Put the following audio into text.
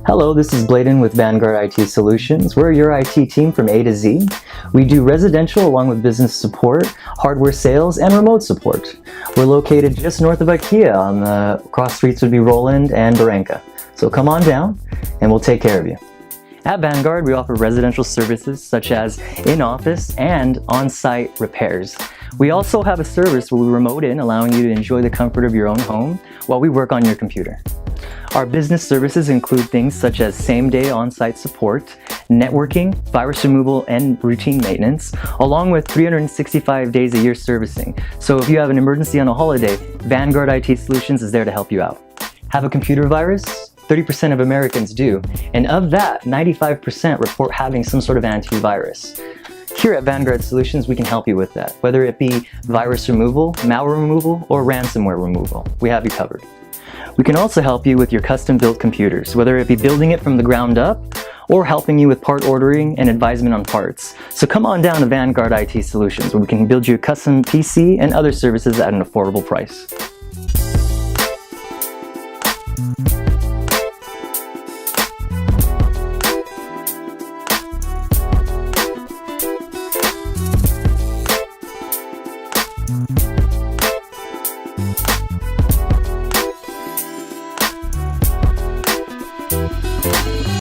Hello, this is Bladen with Vanguard IT Solutions. We're your IT team from A to Z. We do residential along with business support, hardware sales, and remote support. We're located just north of IKEA. On the cross streets would be Roland and Baranka. So come on down and we'll take care of you. At Vanguard, we offer residential services such as in-office and on-site repairs. We also have a service where we remote in, allowing you to enjoy the comfort of your own home while we work on your computer. Our business services include things such as same-day on-site support, networking, virus removal, and routine maintenance, along with 365 days a year servicing. So if you have an emergency on a holiday, Vanguard IT Solutions is there to help you out. Have a computer virus? 30% of Americans do, and of that, 95% report having some sort of antivirus. Here at Vanguard Solutions, we can help you with that, whether it be virus removal, malware removal, or ransomware removal. We have you covered. We can also help you with your custom-built computers, whether it be building it from the ground up or helping you with part ordering and advisement on parts. So come on down to Vanguard IT Solutions, where we can build you a custom PC and other services at an affordable price.